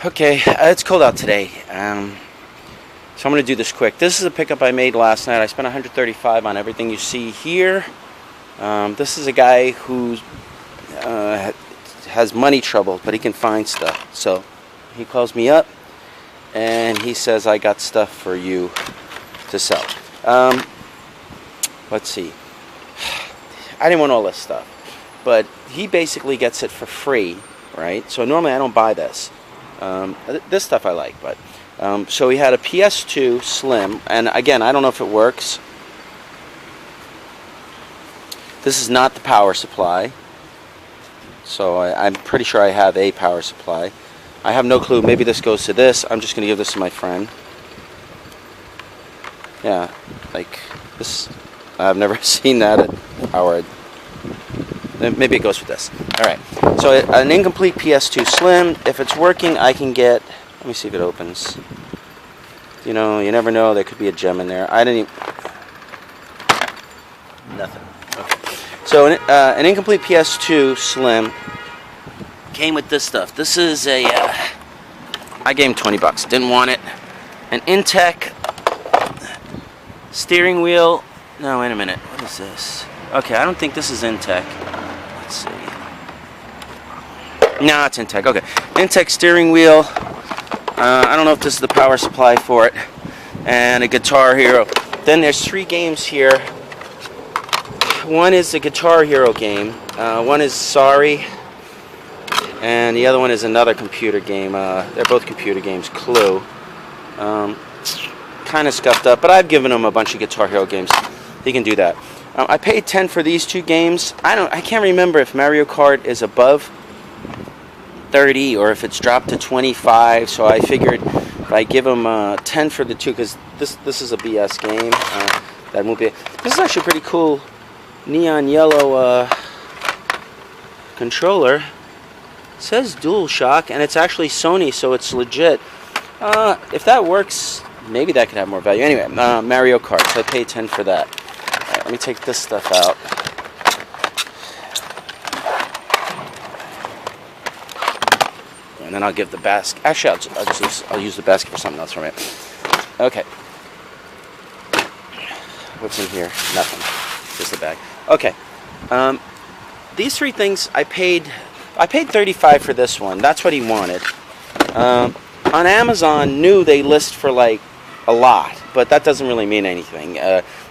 Okay, it's cold out today, so I'm going to do this quick. This is a pickup I made last night. I spent $135 on everything you see here. This is a guy who has money trouble, but he can find stuff. So he calls me up, and he says, I got stuff for you to sell. Let's see. I didn't want all this stuff, but he basically gets it for free, right? So normally I don't buy this. This stuff I like, but so he had a PS2 Slim, and again, I don't know if it works. This is not the power supply, so I'm pretty sure I have a power supply. I have no clue. Maybe this goes to this. I'm just going to give this to my friend. Yeah, like this. I've never seen that at powered. Maybe it goes with this. Alright, so an incomplete PS2 Slim. If it's working, I can get... Let me see if it opens. You know, you never know. There could be a gem in there. I didn't even... Nothing. Okay. So an incomplete PS2 Slim came with this stuff. This is a... I gave him $20. Didn't want it. An Intech steering wheel. No, wait a minute. What is this? Okay, I don't think this is Intech. Let's see. No, it's Intech. Okay. Intech steering wheel. I don't know if this is the power supply for it. And a Guitar Hero. Then there's 3 games here. One is the Guitar Hero game. One is Sorry. And the other one is another computer game. They're both computer games. Clue. Kind of scuffed up, but I've given him a bunch of Guitar Hero games. He can do that. I paid $10 for these 2 games. I can't remember if Mario Kart is above 30 or if it's dropped to 25. So I figured if I give him 10 for the 2, because this is a BS game. That won't be. This is actually a pretty cool neon yellow controller. It says DualShock, and it's actually Sony, so it's legit. If that works, maybe that could have more value. Anyway, Mario Kart. So I paid 10 for that. Let me take this stuff out. And then I'll give the basket. Actually, I'll use the basket for something else from it. Okay. What's in here? Nothing. Just the bag. Okay. These 3 things I paid $35 for this one. That's what he wanted. On Amazon, new they list for like a lot, but that doesn't really mean anything.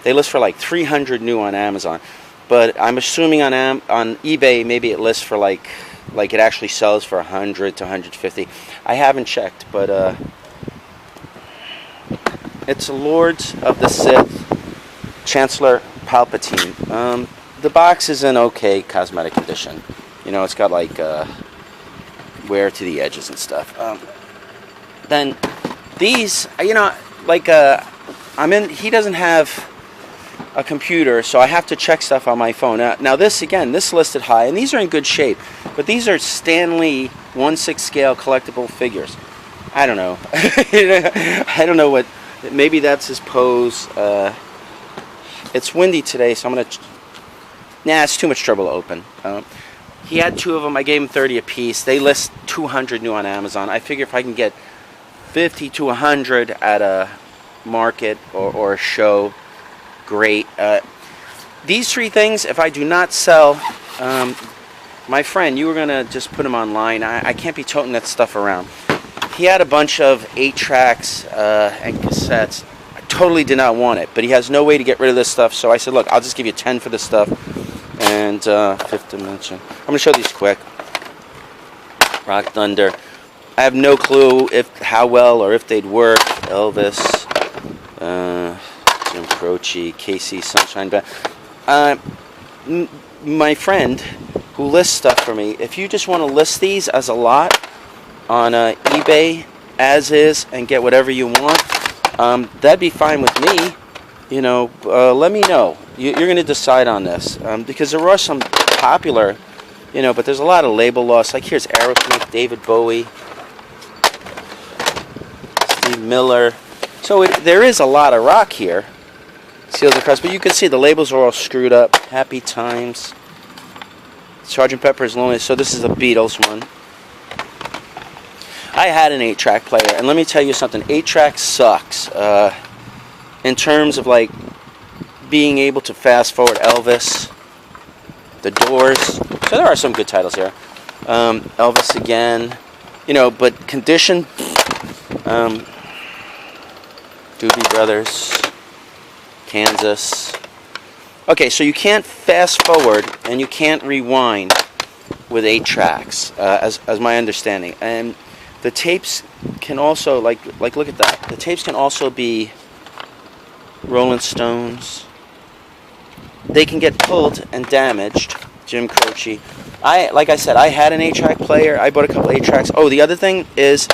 They list for like 300 new on Amazon, but I'm assuming on eBay maybe it lists for like it actually sells for 100 to 150. I haven't checked, but it's Lords of the Sith Chancellor Palpatine. The box is in okay cosmetic condition. You know, it's got like wear to the edges and stuff. Then these, you know, like he doesn't have a computer, so I have to check stuff on my phone. Now this, again, this listed high, and these are in good shape, but these are Stanley 1/6 scale collectible figures. I don't know. I don't know what, maybe that's his pose. It's windy today, so I'm going to, nah, it's too much trouble to open. He had 2 of them. I gave him 30 a piece. They list 200 new on Amazon. I figure if I can get 50 to 100 at a market or a show, great. These 3 things, if I do not sell, my friend, you were going to just put them online. I can't be toting that stuff around. He had a bunch of 8-tracks and cassettes. I totally did not want it, but he has no way to get rid of this stuff, so I said, look, I'll just give you 10 for this stuff. And 5th Dimension. I'm going to show these quick. Rock Thunder. I have no clue how well or if they'd work. Elvis, Jim Croce, Casey, Sunshine Band. My friend who lists stuff for me, if you just want to list these as a lot on eBay as is and get whatever you want, that'd be fine with me. You know, let me know. You're going to decide on this because there are some popular, you know, but there's a lot of label loss. Like here's Aerosmith, David Bowie, Steve Miller. So there is a lot of rock here. Seals across, but you can see the labels are all screwed up. Happy Times, Sgt. Pepper's Lonely. So this is a Beatles one. I had an 8-track player, and let me tell you something. 8-track sucks. In terms of like being able to fast forward Elvis, The Doors. So there are some good titles here. Elvis again, you know, but condition. Doobie Brothers, Kansas. Okay, so you can't fast forward and you can't rewind with 8 tracks, as my understanding. And the tapes can also, like look at that. The tapes can also be Rolling Stones. They can get pulled and damaged. Jim Croce. Like I said, I had an 8-track player. I bought a couple 8 tracks. Oh, the other thing is,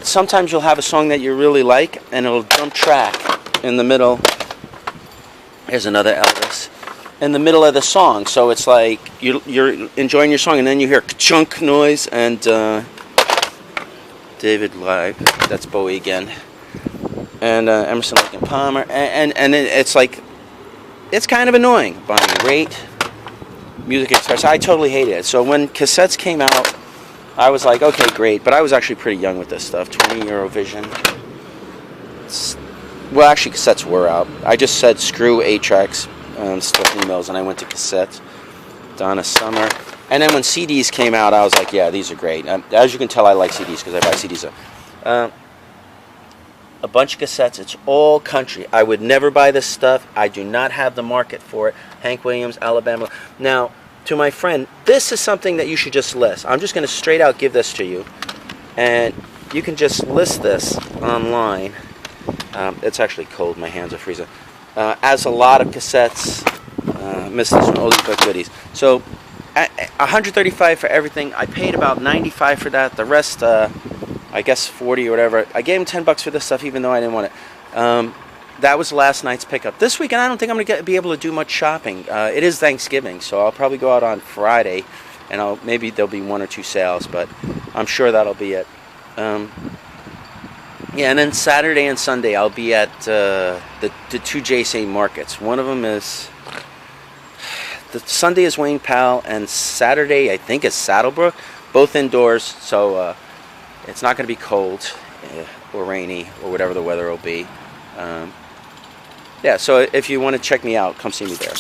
sometimes you'll have a song that you really like, and it'll jump track in the middle. Here's another Elvis. In the middle of the song, so it's like you're enjoying your song, and then you hear chunk noise, and David Live. That's Bowie again, and Emerson, Lake and Palmer, and it's like, it's kind of annoying. Bonnie Raitt, Music Express. I totally hated it. So when cassettes came out, I was like, okay, great. But I was actually pretty young with this stuff. 20 Eurovision. Well, actually, cassettes were out. I just said screw 8 tracks, Stephanie Mills, and I went to cassettes. Donna Summer. And then when CDs came out, I was like, yeah, these are great. As you can tell, I like CDs because I buy CDs. A bunch of cassettes. It's all country. I would never buy this stuff. I do not have the market for it. Hank Williams, Alabama. Now, to my friend, this is something that you should just list. I'm just going to straight out give this to you, and you can just list this online. It's actually cold. My hands are freezing. As a lot of cassettes, miss this one, oldies but goodies. So, $135 for everything. I paid about $95 for that. The rest, I guess 40 or whatever. I gave him $10 for this stuff, even though I didn't want it. That was last night's pickup. This weekend, I don't think I'm going to be able to do much shopping. It is Thanksgiving, so I'll probably go out on Friday, and maybe there'll be 1 or 2 sales, but I'm sure that'll be it. Yeah, and then Saturday and Sunday, I'll be at the 2 JSA markets. One of them is, the Sunday is Wayne Powell, and Saturday, I think, is Saddlebrook. Both indoors, so it's not going to be cold or rainy or whatever the weather will be. Yeah, so if you want to check me out, come see me there.